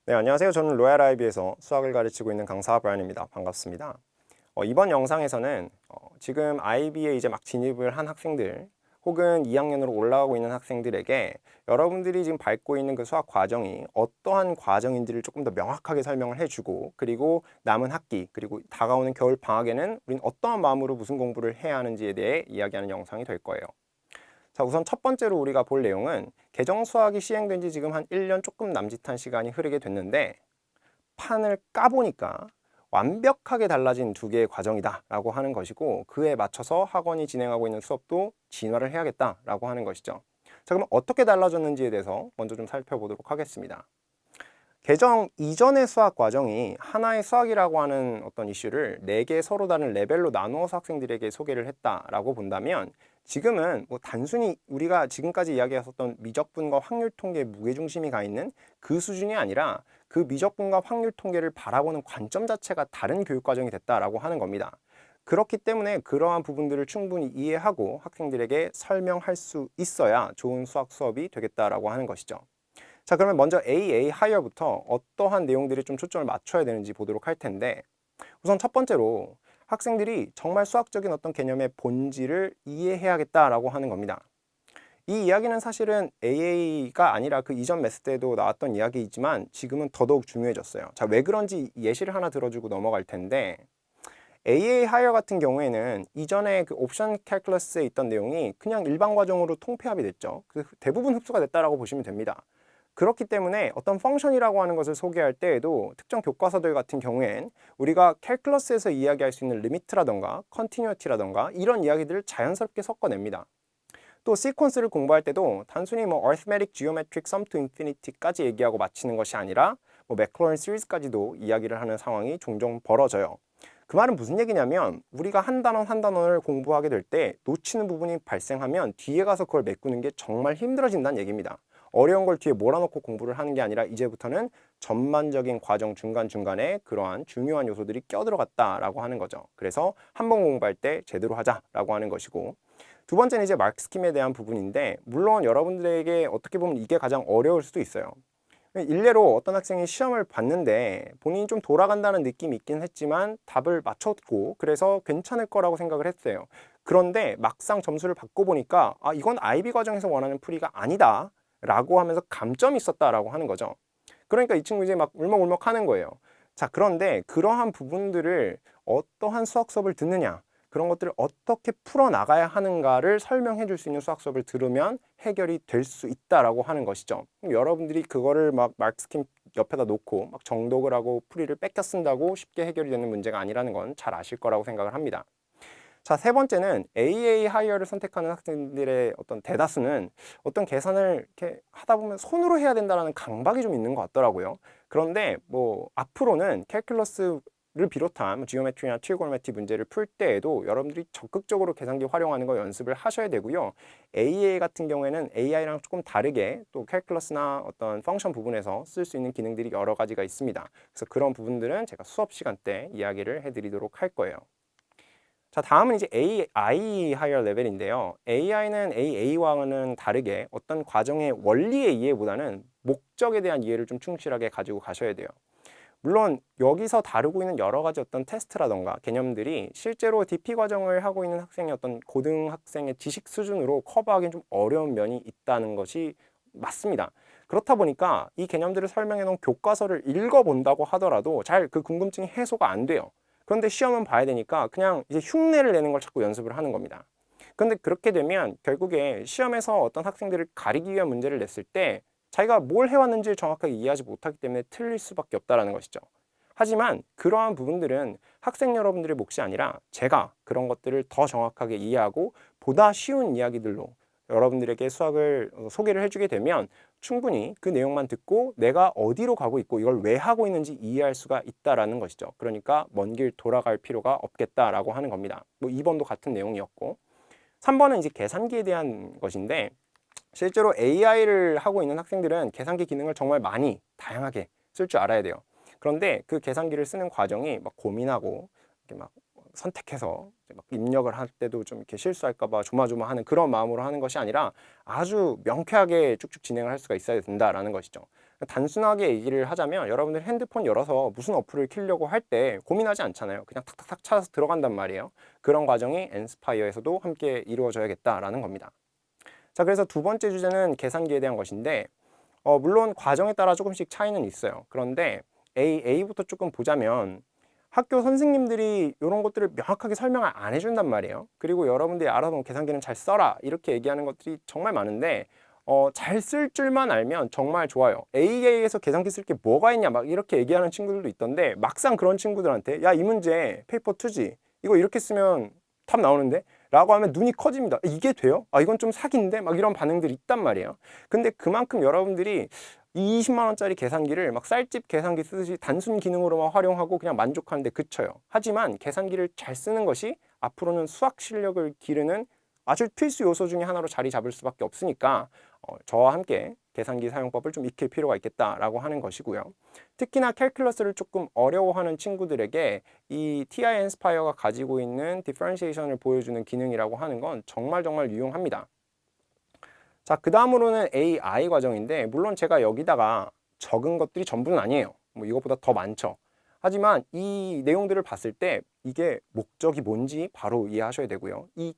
네, 안녕하세요. 저는 로얄 아이비에서 수학을 가르치고 있는 강사 브라이언입니다. 반갑습니다. 이번 영상에서는 지금 아이비에 이제 막 진입을 한 학생들 혹은 2학년으로 올라가고 있는 학생들에게 여러분들이 지금 밟고 있는 그 수학 과정이 어떠한 과정인지를 조금 더 명확하게 설명을 해주고, 그리고 남은 학기 그리고 다가오는 겨울 방학에는 우린 어떠한 마음으로 무슨 공부를 해야 하는지에 대해 이야기하는 영상이 될 거예요. 자, 우선 첫 번째로 우리가 볼 내용은 개정 수학이 시행된 지 지금 한 1년 조금 남짓한 시간이 흐르게 됐는데, 판을 까보니까 완벽하게 달라진 두 개의 과정이다라고 하는 것이고, 그에 맞춰서 학원이 진행하고 있는 수업도 진화를 해야겠다라고 하는 것이죠. 자, 그럼 어떻게 달라졌는지에 대해서 먼저 좀 살펴보도록 하겠습니다. 개정 이전의 수학 과정이 하나의 수학이라고 하는 어떤 이슈를 4개 서로 다른 레벨로 나누어서 학생들에게 소개를 했다라고 본다면, 지금은 뭐 단순히 우리가 지금까지 이야기했었던 미적분과 확률 통계에 무게중심이 가 있는 그 수준이 아니라 그 미적분과 확률 통계를 바라보는 관점 자체가 다른 교육 과정이 됐다라고 하는 겁니다. 그렇기 때문에 그러한 부분들을 충분히 이해하고 학생들에게 설명할 수 있어야 좋은 수학 수업이 되겠다라고 하는 것이죠. 자, 그러면 먼저 AA 하이어부터 어떠한 내용들이 좀 초점을 맞춰야 되는지 보도록 할 텐데, 우선 첫 번째로 학생들이 정말 수학적인 어떤 개념의 본질을 이해해야겠다라고 하는 겁니다. 이 이야기는 사실은 AA가 아니라 그 이전 메스 때도 나왔던 이야기이지만 지금은 더더욱 중요해졌어요. 자, 왜 그런지 예시를 하나 들어주고 넘어갈 텐데, AA 하이어 같은 경우에는 이전에 그 옵션 캘큘러스에 있던 내용이 그냥 일반 과정으로 통폐합이 됐죠. 그 대부분 흡수가 됐다라고 보시면 됩니다. 그렇기 때문에 어떤 펑션이라고 하는 것을 소개할 때에도 특정 교과서들 같은 경우엔 우리가 캘큘러스에서 이야기할 수 있는 리미트라던가 컨티뉴어티라던가 이런 이야기들을 자연스럽게 섞어냅니다. 또 시퀀스를 공부할 때도 단순히 뭐 arithmetic, geometric, sum to infinity까지 얘기하고 마치는 것이 아니라 뭐 맥클로린 시리즈까지도 이야기를 하는 상황이 종종 벌어져요. 그 말은 무슨 얘기냐면, 우리가 한 단원 한 단원을 공부하게 될 때 놓치는 부분이 발생하면 뒤에 가서 그걸 메꾸는 게 정말 힘들어진다는 얘기입니다. 어려운 걸 뒤에 몰아놓고 공부를 하는 게 아니라 이제부터는 전반적인 과정 중간중간에 그러한 중요한 요소들이 껴들어갔다라고 하는 거죠. 그래서 한 번 공부할 때 제대로 하자라고 하는 것이고, 두 번째는 이제 마크 스킴에 대한 부분인데, 물론 여러분들에게 어떻게 보면 이게 가장 어려울 수도 있어요. 일례로 어떤 학생이 시험을 봤는데 본인이 좀 돌아간다는 느낌이 있긴 했지만 답을 맞췄고 그래서 괜찮을 거라고 생각을 했어요. 그런데 막상 점수를 받고 보니까 이건 IB 과정에서 원하는 풀이가 아니다 라고 하면서 감점이 있었다라고 하는 거죠. 그러니까 이 친구 이제 막 울먹울먹 하는 거예요. 자, 그런데 그러한 부분들을 어떠한 수학 수업을 듣느냐, 그런 것들을 어떻게 풀어나가야 하는가를 설명해 줄 수 있는 수학 수업을 들으면 해결이 될 수 있다라고 하는 것이죠. 여러분들이 그거를 막 마크 스킴 옆에다 놓고 막 정독을 하고 풀이를 뺏겨 쓴다고 쉽게 해결이 되는 문제가 아니라는 건 잘 아실 거라고 생각을 합니다. 자, 세 번째는 AA 하이어를 선택하는 학생들의 어떤 대다수는 어떤 계산을 이렇게 하다 보면 손으로 해야 된다는 강박이 좀 있는 것 같더라고요. 그런데 뭐 앞으로는 캘큘러스를 비롯한 지오메트리나 트리고노메트리 문제를 풀 때에도 여러분들이 적극적으로 계산기 활용하는 거 연습을 하셔야 되고요. AA 같은 경우에는 AI랑 조금 다르게 또 캘큘러스나 어떤 펑션 부분에서 쓸 수 있는 기능들이 여러 가지가 있습니다. 그래서 그런 부분들은 제가 수업 시간 때 이야기를 해드리도록 할 거예요. 자, 다음은 이제 AI 하이어 레벨인데요. AI는 AA와는 다르게 어떤 과정의 원리의 이해보다는 목적에 대한 이해를 좀 충실하게 가지고 가셔야 돼요. 물론 여기서 다루고 있는 여러 가지 어떤 테스트라던가 개념들이 실제로 DP 과정을 하고 있는 학생의 어떤 고등학생의 지식 수준으로 커버하기는 좀 어려운 면이 있다는 것이 맞습니다. 그렇다 보니까 이 개념들을 설명해 놓은 교과서를 읽어본다고 하더라도 잘 그 궁금증이 해소가 안 돼요. 그런데 시험은 봐야 되니까 그냥 이제 흉내를 내는 걸 자꾸 연습을 하는 겁니다. 그런데 그렇게 되면 결국에 시험에서 어떤 학생들을 가리기 위한 문제를 냈을 때 자기가 뭘 해왔는지를 정확하게 이해하지 못하기 때문에 틀릴 수밖에 없다는 것이죠. 하지만 그러한 부분들은 학생 여러분들의 몫이 아니라 제가 그런 것들을 더 정확하게 이해하고 보다 쉬운 이야기들로 여러분들에게 수학을 소개를 해주게 되면 충분히 그 내용만 듣고 내가 어디로 가고 있고 이걸 왜 하고 있는지 이해할 수가 있다라는 것이죠. 그러니까 먼 길 돌아갈 필요가 없겠다라고 하는 겁니다. 뭐 2번도 같은 내용이었고, 3번은 이제 계산기에 대한 것인데, 실제로 AI를 하고 있는 학생들은 계산기 기능을 정말 많이 다양하게 쓸 줄 알아야 돼요. 그런데 그 계산기를 쓰는 과정이 막 고민하고 이렇게 막 선택해서 막 입력을 할 때도 좀 이렇게 실수할까 봐 조마조마하는 그런 마음으로 하는 것이 아니라 아주 명쾌하게 쭉쭉 진행을 할 수가 있어야 된다라는 것이죠. 단순하게 얘기를 하자면 여러분들 핸드폰 열어서 무슨 어플을 켜려고 할 때 고민하지 않잖아요. 그냥 탁탁탁 찾아서 들어간단 말이에요. 그런 과정이 엔스파이어에서도 함께 이루어져야겠다라는 겁니다. 자, 그래서 두 번째 주제는 계산기에 대한 것인데 물론 과정에 따라 조금씩 차이는 있어요. 그런데 A부터 조금 보자면 학교 선생님들이 이런 것들을 명확하게 설명을 안 해준단 말이에요. 그리고 여러분들이 알아서 계산기는 잘 써라 이렇게 얘기하는 것들이 정말 많은데 잘 쓸 줄만 알면 정말 좋아요. A에서 계산기 쓸 게 뭐가 있냐 막 이렇게 얘기하는 친구들도 있던데 막상 그런 친구들한테 야, 이 문제 페이퍼 2지 이거 이렇게 쓰면 답 나오는데? 라고 하면 눈이 커집니다. 이게 돼요? 아, 이건 좀 사기인데? 막 이런 반응들이 있단 말이에요. 근데 그만큼 여러분들이 이 20만 원짜리 계산기를 막 쌀집 계산기 쓰듯이 단순 기능으로만 활용하고 그냥 만족하는데 그쳐요. 하지만 계산기를 잘 쓰는 것이 앞으로는 수학 실력을 기르는 아주 필수 요소 중에 하나로 자리 잡을 수밖에 없으니까 저와 함께 계산기 사용법을 좀 익힐 필요가 있겠다라고 하는 것이고요. 특히나 캘큘러스를 조금 어려워하는 친구들에게 이 TI 엔스파이어가 가지고 있는 디퍼런시에이션을 보여주는 기능이라고 하는 건 정말 유용합니다. 자, 그 다음으로는 AI 과정인데 물론 제가 여기다가 적은 것들이 전부는 아니에요. 뭐 이것보다 더 많죠. 하지만 이 내용들을 봤을 때 이게 목적이 뭔지 바로 이해하셔야 되고요. 이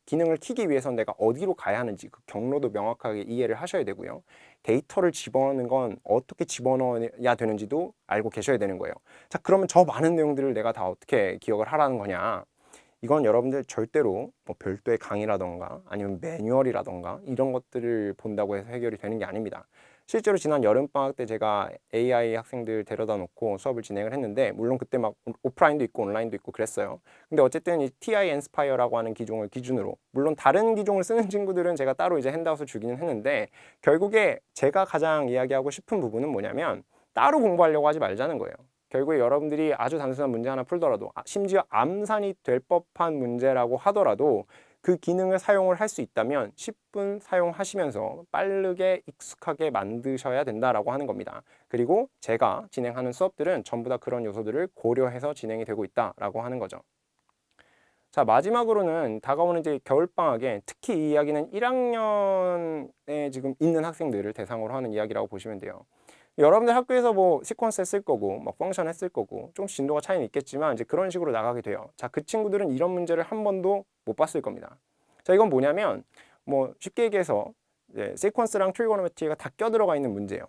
기능을 키기 위해서 내가 어디로 가야 하는지 그 경로도 명확하게 이해를 하셔야 되고요. 데이터를 집어넣는 건 어떻게 집어넣어야 되는지도 알고 계셔야 되는 거예요. 자, 그러면 저 많은 내용들을 내가 다 어떻게 기억을 하라는 거냐? 이건 여러분들 절대로 뭐 별도의 강의라던가 아니면 매뉴얼이라던가 이런 것들을 본다고 해서 해결이 되는 게 아닙니다. 실제로 지난 여름방학 때 제가 AI 학생들 데려다 놓고 수업을 진행을 했는데 물론 그때 막 오프라인도 있고 온라인도 있고 그랬어요. 근데 어쨌든 이 TI 엔스파이어라고 하는 기종을 기준으로 물론 다른 기종을 쓰는 친구들은 제가 따로 이제 핸드아웃을 주기는 했는데 결국에 제가 가장 이야기하고 싶은 부분은 뭐냐면 따로 공부하려고 하지 말자는 거예요. 결국에 여러분들이 아주 단순한 문제 하나 풀더라도 심지어 암산이 될 법한 문제라고 하더라도 그 기능을 사용을 할 수 있다면 10분 사용하시면서 빠르게 익숙하게 만드셔야 된다라고 하는 겁니다. 그리고 제가 진행하는 수업들은 전부 다 그런 요소들을 고려해서 진행이 되고 있다라고 하는 거죠. 자, 마지막으로는 다가오는 이제 겨울방학에 특히 이 이야기는 1학년에 지금 있는 학생들을 대상으로 하는 이야기라고 보시면 돼요. 여러분들 학교에서 뭐 시퀀스 했을 거고 막 펑션 했을 거고 좀 진도가 차이는 있겠지만 이제 그런 식으로 나가게 돼요. 자, 그 친구들은 이런 문제를 한 번도 못 봤을 겁니다. 자, 이건 뭐냐면 뭐 쉽게 얘기해서 이제 시퀀스랑 트리고노메트리가 다 껴들어가 있는 문제예요.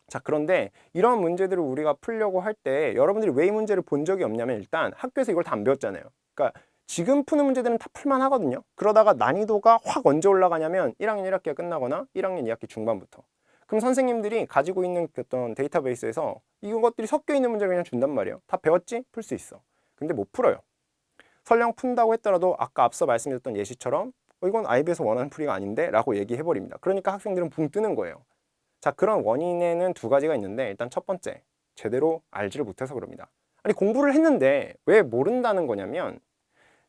자, 그런데 이런 문제들을 우리가 풀려고 할 때 여러분들이 왜 이 문제를 본 적이 없냐면 일단 학교에서 이걸 다 안 배웠잖아요. 그러니까 지금 푸는 문제들은 다 풀만 하거든요. 그러다가 난이도가 확 언제 올라가냐면 1학년 1학기가 끝나거나 1학년 2학기 중반부터. 그럼 선생님들이 가지고 있는 어떤 데이터베이스에서 이것들이 섞여 있는 문제를 그냥 준단 말이에요. 다 배웠지? 풀 수 있어. 근데 못 풀어요. 설령 푼다고 했더라도 아까 앞서 말씀드렸던 예시처럼 이건 IB에서 원하는 풀이가 아닌데? 라고 얘기해버립니다. 그러니까 학생들은 붕 뜨는 거예요. 자, 그런 원인에는 두 가지가 있는데 일단 첫 번째, 제대로 알지를 못해서 그럽니다. 아니, 공부를 했는데 왜 모른다는 거냐면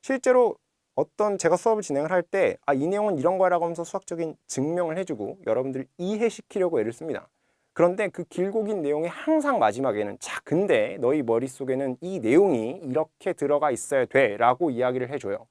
실제로 어떤 제가 수업을 진행을 할 때 이 내용은 이런 거라고 하면서 수학적인 증명을 해주고 여러분들을 이해시키려고 애를 씁니다. 그런데 그 길고 긴 내용의 항상 마지막에는 자, 근데 너희 머릿속에는 이 내용이 이렇게 들어가 있어야 돼 라고 이야기를 해줘요.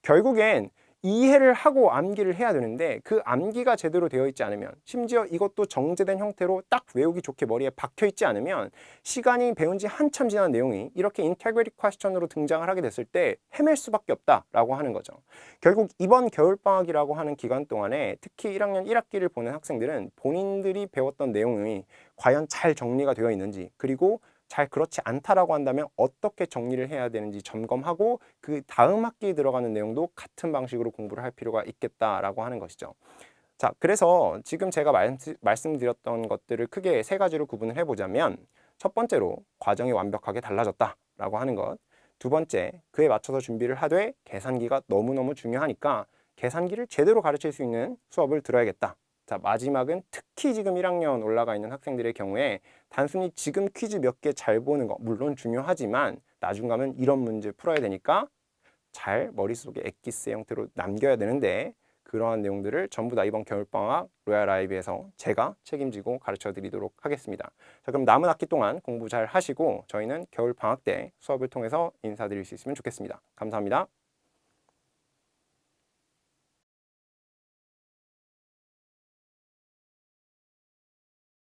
결국엔 이해를 하고 암기를 해야 되는데 그 암기가 제대로 되어 있지 않으면 심지어 이것도 정제된 형태로 딱 외우기 좋게 머리에 박혀 있지 않으면 시간이 배운 지 한참 지난 내용이 이렇게 integrity question으로 등장을 하게 됐을 때 헤맬 수밖에 없다라고 하는 거죠. 결국 이번 겨울방학이라고 하는 기간 동안에 특히 1학년 1학기를 보는 학생들은 본인들이 배웠던 내용이 과연 잘 정리가 되어 있는지 그리고 잘 그렇지 않다라고 한다면 어떻게 정리를 해야 되는지 점검하고 그 다음 학기에 들어가는 내용도 같은 방식으로 공부를 할 필요가 있겠다라고 하는 것이죠. 자, 그래서 지금 제가 말씀드렸던 것들을 크게 세 가지로 구분을 해보자면 첫 번째로 과정이 완벽하게 달라졌다라고 하는 것, 두 번째 그에 맞춰서 준비를 하되 계산기가 너무너무 중요하니까 계산기를 제대로 가르칠 수 있는 수업을 들어야겠다. 자, 마지막은 특히 지금 1학년 올라가 있는 학생들의 경우에 단순히 지금 퀴즈 몇 개 잘 보는 거 물론 중요하지만 나중 가면 이런 문제 풀어야 되니까 잘 머릿속에 엑기스 형태로 남겨야 되는데 그러한 내용들을 전부 다 이번 겨울방학 로얄 아이비에서 제가 책임지고 가르쳐 드리도록 하겠습니다. 자, 그럼 남은 학기 동안 공부 잘 하시고 저희는 겨울방학 때 수업을 통해서 인사드릴 수 있으면 좋겠습니다. 감사합니다.